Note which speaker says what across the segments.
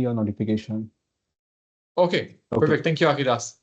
Speaker 1: your notification.
Speaker 2: Okay, perfect. Thank you, Akidas.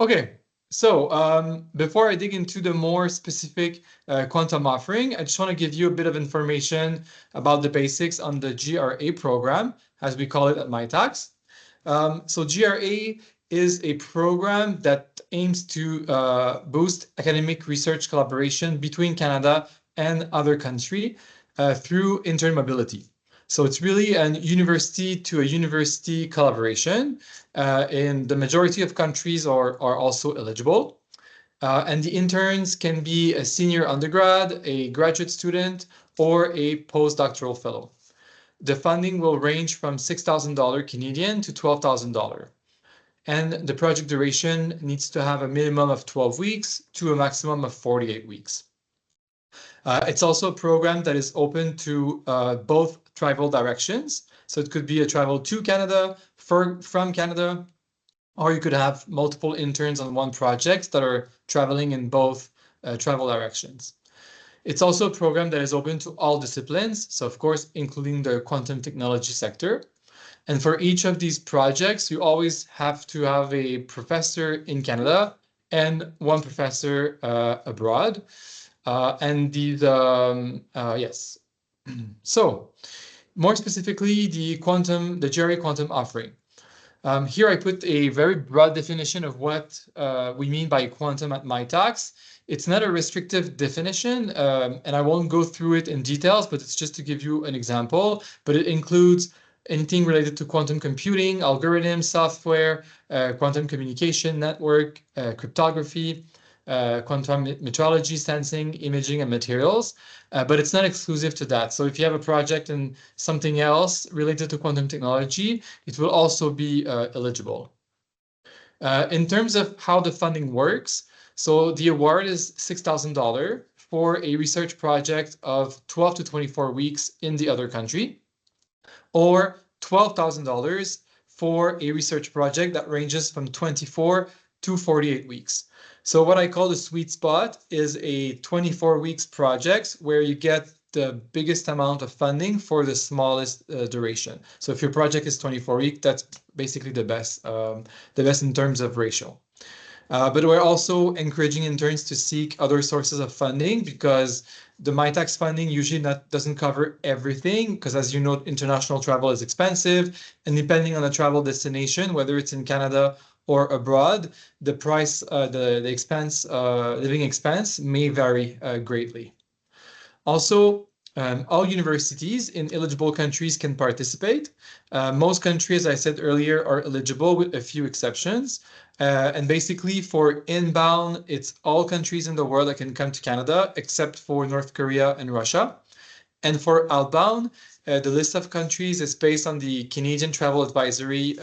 Speaker 2: Okay, so before I dig into the more specific quantum offering, I just want to give you a bit of information about the basics on the GRA program, as we call it at Mitacs. So GRA is a program that aims to boost academic research collaboration between Canada and other countries through intern mobility. So it's really a university to a university collaboration. In the majority of countries are also eligible. And the interns can be a senior undergrad, a graduate student, or a postdoctoral fellow. The funding will range from $6,000 Canadian to $12,000. And the project duration needs to have a minimum of 12 weeks to a maximum of 48 weeks. It's also a program that is open to both travel directions. So it could be a travel to Canada, from Canada, or you could have multiple interns on one project that are traveling in both travel directions. It's also a program that is open to all disciplines, so of course, including the quantum technology sector. And for each of these projects, you always have to have a professor in Canada and one professor abroad. And these, yes. So more specifically, the GRA quantum offering. Here I put a very broad definition of what we mean by quantum at Mitacs. It's not a restrictive definition, and I won't go through it in details, but it's just to give you an example. But it includes anything related to quantum computing, algorithms, software, quantum communication network, cryptography, quantum metrology, sensing, imaging, and materials. But it's not exclusive to that. So if you have a project and something else related to quantum technology, it will also be eligible. In terms of how the funding works, so the award is $6,000 for a research project of 12 to 24 weeks in the other country, or $12,000 for a research project that ranges from 24 to 48 weeks. So what I call the sweet spot is a 24 weeks project where you get the biggest amount of funding for the smallest duration. So if your project is 24 weeks, that's basically the best in terms of ratio. But we're also encouraging interns to seek other sources of funding because the Mitacs funding usually doesn't cover everything because, as you know, international travel is expensive. And depending on the travel destination, whether it's in Canada or abroad, the price, the expense, living expense may vary greatly. Also, all universities in eligible countries can participate. Most countries, as I said earlier, are eligible with a few exceptions. And basically for inbound, it's all countries in the world that can come to Canada, except for North Korea and Russia. And for outbound, the list of countries is based on the Canadian Travel Advisory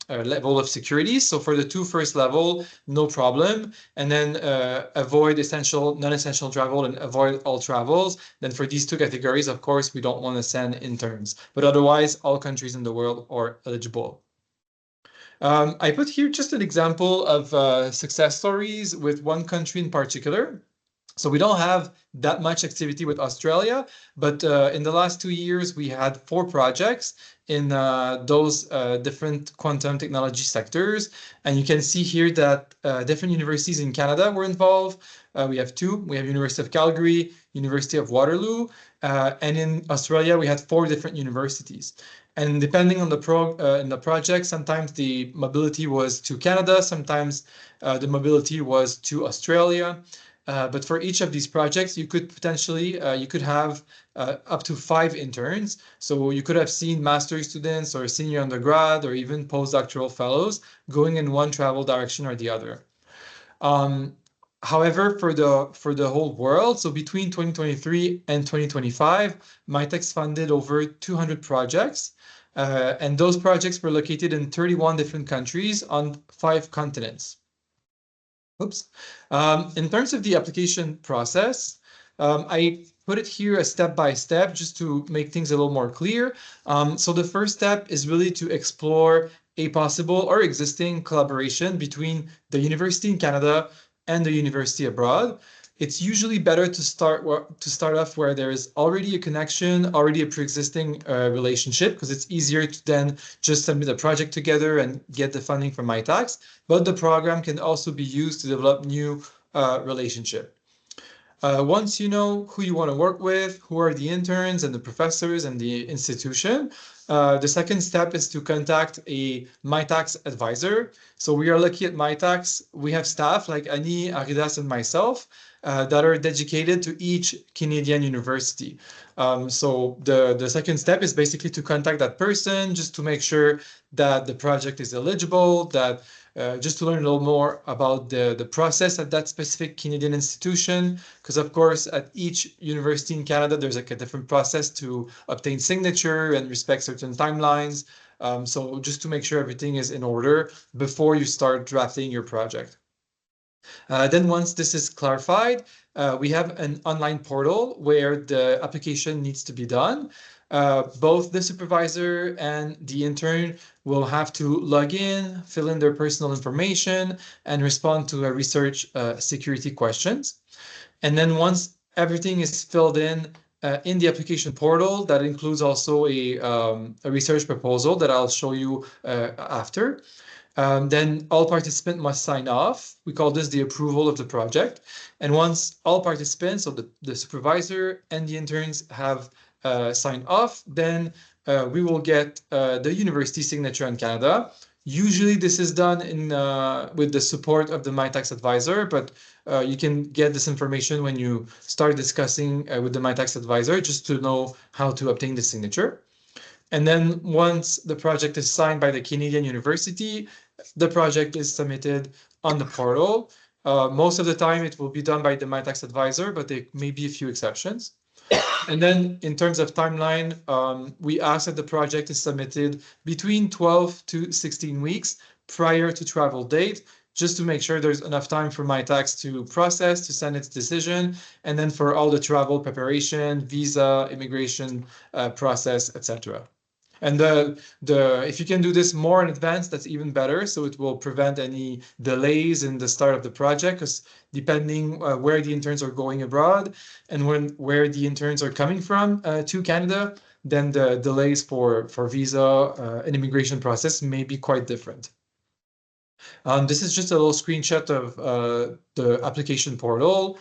Speaker 2: level of security. So for the two first level, no problem. And then avoid essential, non-essential travel and avoid all travels. Then for these two categories, of course, we don't want to send interns. But otherwise, all countries in the world are eligible. I put here just an example of success stories with one country in particular. So we don't have that much activity with Australia, but in the last 2 years, we had 4 projects in those different quantum technology sectors. And you can see here that different universities in Canada were involved. We have 2. We have University of Calgary, University of Waterloo, and in Australia, we had 4 different universities. And depending on the project, sometimes the mobility was to Canada, sometimes the mobility was to Australia. But for each of these projects, you could potentially, you could have up to 5 interns. So you could have seen master's students or senior undergrad or even postdoctoral fellows going in one travel direction or the other. However, for the whole world, so between 2023 and 2025, Mitacs funded over 200 projects. And those projects were located in 31 different countries on 5 continents. Oops. In terms of the application process, I put it here a step-by-step just to make things a little more clear. So the first step is really to explore a possible or existing collaboration between the university in Canada and the university abroad. it's usually better to start off where there is already a connection, already a pre-existing relationship, because it's easier to then just submit a project together and get the funding from Mitacs. But the program can also be used to develop new relationship. Once you know who you want to work with, who are the interns and the professors and the institution, the second step is to contact a Mitacs advisor. So we are lucky at Mitacs. We have staff like Annie, Aridas, and myself that are dedicated to each Canadian university. So the second step is basically to contact that person just to make sure that the project is eligible, that just to learn a little more about the process at that specific Canadian institution, because of course at each university in Canada there's like a different process to obtain signature and respect certain timelines. So just to make sure everything is in order before you start drafting your project. Then once this is clarified, we have an online portal where the application needs to be done. Both the supervisor and the intern will have to log in, fill in their personal information, and respond to a research security questions. And then once everything is filled in the application portal, that includes also a research proposal that I'll show you after. Then all participants must sign off. We call this the approval of the project. And once all participants, so the supervisor and the interns have signed off, then we will get the university signature in Canada. Usually this is done with the support of the Mitacs advisor, but you can get this information when you start discussing with the Mitacs advisor just to know how to obtain the signature. And then once the project is signed by the Canadian university, the project is submitted on the portal. Most of the time it will be done by the Mitacs advisor, but there may be a few exceptions. And then in terms of timeline, we ask that the project is submitted between 12 to 16 weeks prior to travel date, just to make sure there's enough time for Mitacs to process, to send its decision, and then for all the travel preparation, visa, immigration process, etc. And if you can do this more in advance, that's even better. So it will prevent any delays in the start of the project, because depending where the interns are going abroad and where the interns are coming from to Canada, then the delays for visa and immigration process may be quite different. This is just a little screenshot of the application portal.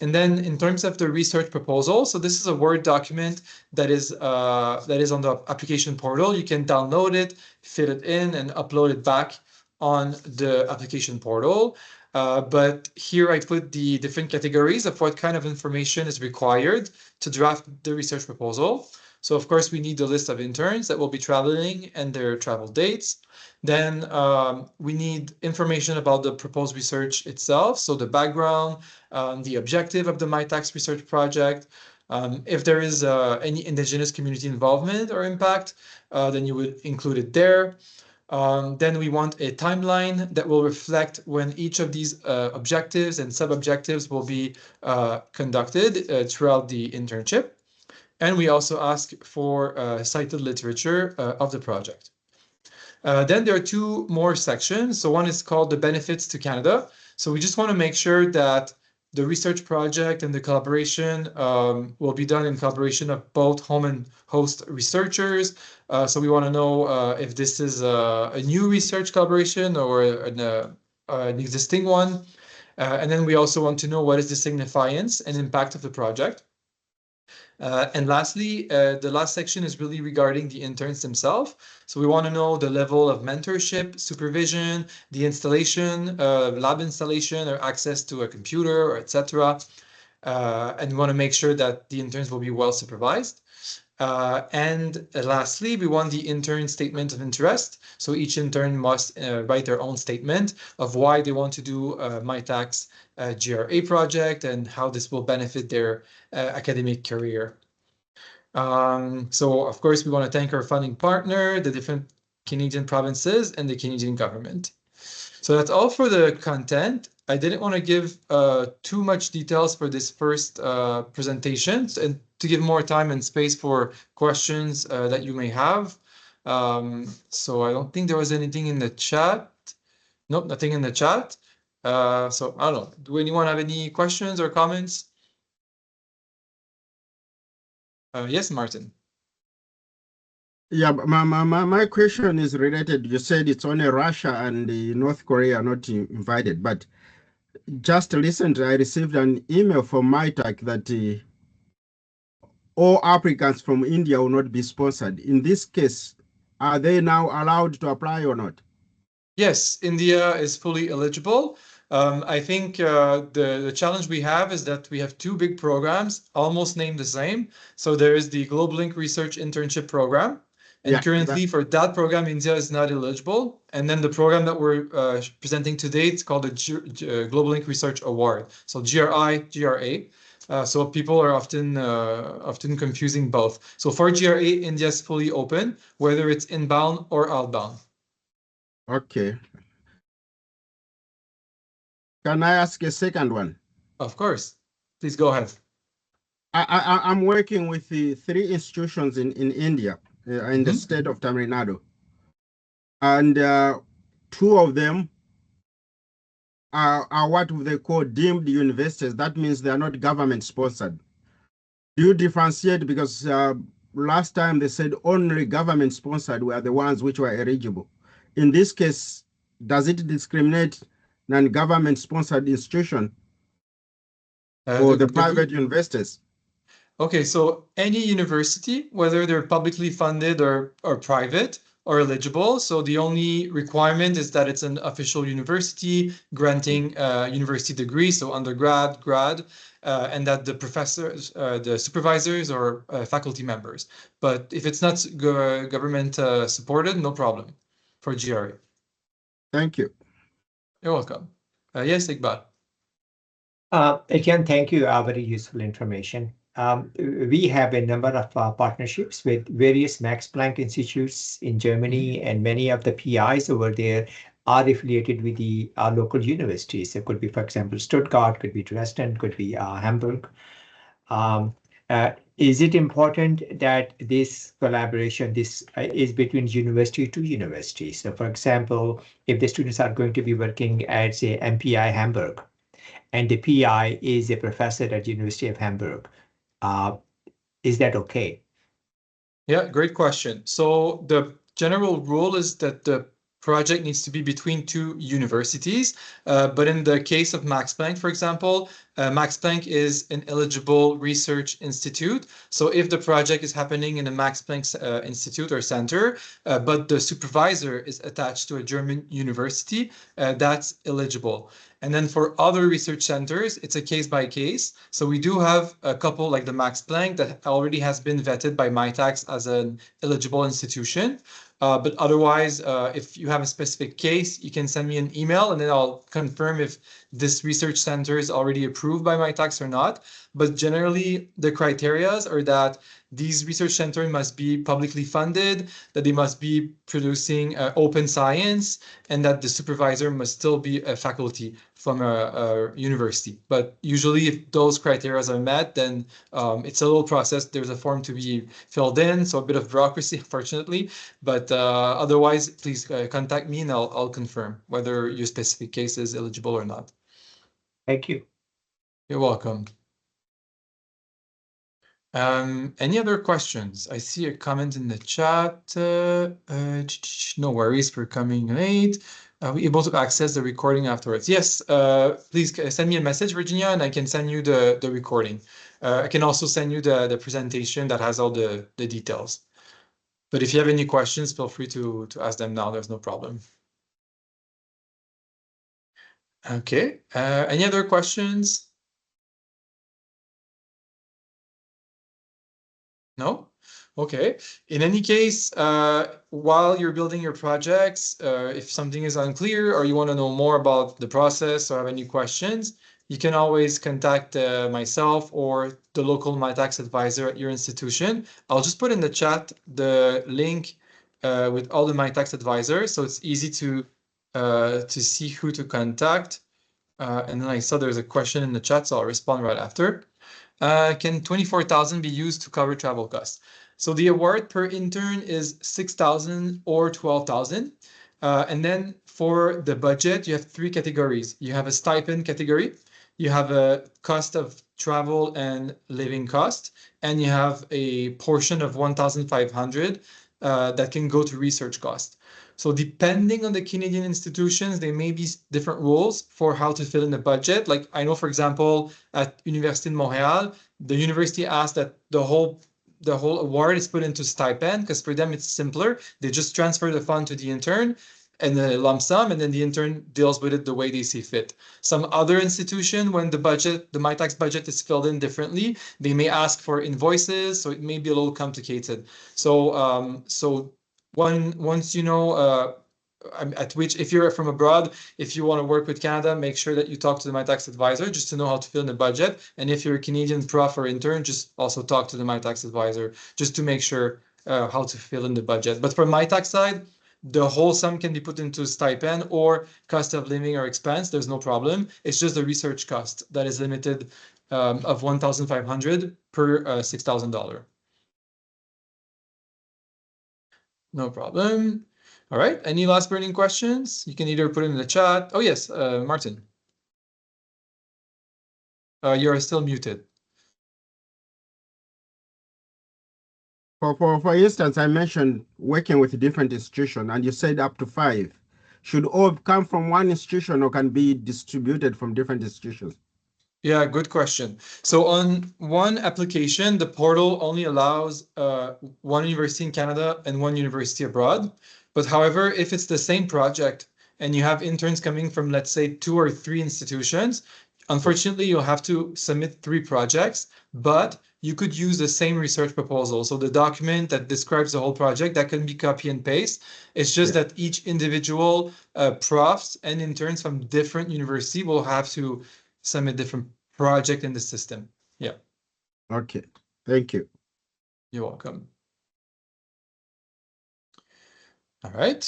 Speaker 2: And then in terms of the research proposal, so this is a Word document that is on the application portal. You can download it, fill it in, and upload it back on the application portal. But here I put the different categories of what kind of information is required to draft the research proposal. So of course we need the list of interns that will be traveling and their travel dates. Then we need information about the proposed research itself, so the background, the objective of the Mitacs research project. If there is any Indigenous community involvement or impact, then you would include it there. Then we want a timeline that will reflect when each of these objectives and sub-objectives will be conducted throughout the internship. And we also ask for cited literature of the project. Then there are two more sections. So one is called the benefits to Canada. So we just want to make sure that the research project and the collaboration will be done in collaboration of both home and host researchers. So we want to know if this is a new research collaboration or an existing one. And then we also want to know what is the significance and impact of the project. And lastly, the last section is really regarding the interns themselves. So we want to know the level of mentorship, supervision, the installation, lab installation, or access to a computer, or etc. And we want to make sure that the interns will be well supervised. And lastly, we want the intern statement of interest. So each intern must write their own statement of why they want to do Mitacs GRA project and how this will benefit their academic career. So of course, we want to thank our funding partner, the different Canadian provinces, and the Canadian government. So that's all for the content. I didn't want to give too much details for this first presentation, and to give more time and space for questions that you may have. So I don't think there was anything in the chat. Nope, nothing in the chat. So I don't know. Do anyone have any questions or comments? Yes, Martin.
Speaker 1: Yeah, my question is related. You said it's only Russia and North Korea are not invited, but just recently I received an email from Mitac that all applicants from India will not be sponsored. In this case, are they now allowed to apply or not?
Speaker 2: Yes, India is fully eligible. I think the challenge we have is that we have two big programs, almost named the same. So there is the Globalink Research Internship Program, and
Speaker 1: Yeah,
Speaker 2: currently for that program, India is not eligible. And then the program that we're presenting today, it's called the Globalink Research Award. So GRI, GRA. So people are often confusing both. So for GRA, India is fully open, whether it's inbound or outbound.
Speaker 1: okay. Can I ask a second one?
Speaker 2: Of course. Please go ahead.
Speaker 1: I'm working with the three institutions in India, in the state of Tamil Nadu. And two of them are what they call deemed universities. That means they are not government sponsored. Do you differentiate? Because last time they said only government sponsored were the ones which were eligible. In this case, does it discriminate non-government sponsored institution or the private universities?
Speaker 2: Okay, so any university, whether they're publicly funded or private, are eligible. So the only requirement is that it's an official university granting university degree, so undergrad, grad, and that the professors, the supervisors, or faculty members. But if it's not government supported, no problem for GRE.
Speaker 1: Thank you.
Speaker 2: You're welcome. Yes, Iqbal.
Speaker 3: Again, thank you. Very useful information. We have a number of partnerships with various Max Planck institutes in Germany, and many of the PIs over there are affiliated with the local universities. It could be, for example, Stuttgart, could be Dresden, could be Hamburg. Is it important that this collaboration is between university to university? So, for example, if the students are going to be working at, say, MPI Hamburg, and the PI is a professor at University of Hamburg, is that okay?
Speaker 2: Yeah, great question. So the general rule is that the project needs to be between two universities. But in the case of Max Planck, for example, Max Planck is an eligible research institute. So if the project is happening in a Max Planck institute or center, but the supervisor is attached to a German university, that's eligible. And then for other research centers, it's a case by case. So we do have a couple like the Max Planck that already has been vetted by Mitacs as an eligible institution. But otherwise, if you have a specific case, you can send me an email and then I'll confirm if this research center is already approved by Mitacs or not. But generally, the criteria are that these research centers must be publicly funded, that they must be producing open science, and that the supervisor must still be a faculty from a university. But usually, if those criteria are met, then it's a little process. There's a form to be filled in, so a bit of bureaucracy, unfortunately. But otherwise, please contact me and I'll confirm whether your specific case is eligible or not.
Speaker 3: Thank you.
Speaker 2: You're welcome. Any other questions? I see a comment in the chat. No worries for coming late. Are we able to access the recording afterwards? Yes, please send me a message, Virginia, and I can send you the recording. I can also send you the presentation that has all the details. But if you have any questions, feel free to ask them now. There's no problem. Okay, any other questions? No? Okay. In any case, while you're building your projects, if something is unclear or you want to know more about the process or have any questions, you can always contact myself or the local Mitacs advisor at your institution. I'll just put in the chat the link with all the Mitacs advisors, so it's easy to see who to contact. And then I saw there's a question in the chat, so I'll respond right after. Can 24,000 be used to cover travel costs? So the award per intern is 6,000 or 12,000. And then for the budget, you have three categories. You have a stipend category, you have a cost of travel and living cost, and you have a portion of 1,500 that can go to research cost. So depending on the Canadian institutions, there may be different rules for how to fill in the budget. Like I know, for example, at Université de Montréal, the university asked that the whole award is put into stipend, because for them it's simpler. They just transfer the fund to the intern and the lump sum, and then the intern deals with it the way they see fit. Some other institution, when the Mitacs budget is filled in differently, they may ask for invoices, so it may be a little complicated. So once you know at which, if you're from abroad, if you want to work with Canada, make sure that you talk to the Mitacs advisor just to know how to fill in the budget. And if you're a Canadian prof or intern, just also talk to the Mitacs advisor just to make sure how to fill in the budget. But for Mitacs side, the whole sum can be put into stipend or cost of living or expense. There's no problem. It's just the research cost that is limited of 1,500 per $6,000. No problem. All right. Any last burning questions? You can either put it in the chat. Oh, yes, Martin. You're still muted.
Speaker 1: For instance, I mentioned working with different institutions, and you said up to 5. Should all come from one institution or can be distributed from different institutions?
Speaker 2: Yeah, good question. So on one application, the portal only allows one university in Canada and one university abroad. But however, if it's the same project and you have interns coming from, let's say, 2 or 3 institutions, unfortunately, you'll have to submit 3 projects, but you could use the same research proposal. So the document that describes the whole project, that can be copy and paste. It's just that each individual profs and interns from different university will have to submit different project in the system. Yeah.
Speaker 1: Okay. Thank you.
Speaker 2: You're welcome. All right.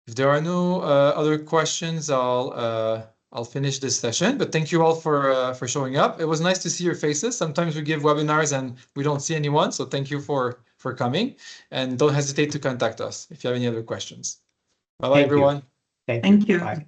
Speaker 2: If there are no other questions, I'll finish this session. But thank you all for showing up. It was nice to see your faces. Sometimes we give webinars and we don't see anyone, so thank you for coming. And don't hesitate to contact us if you have any other questions. Bye bye, everyone.
Speaker 3: Thank you.
Speaker 4: Thank you.
Speaker 3: Bye.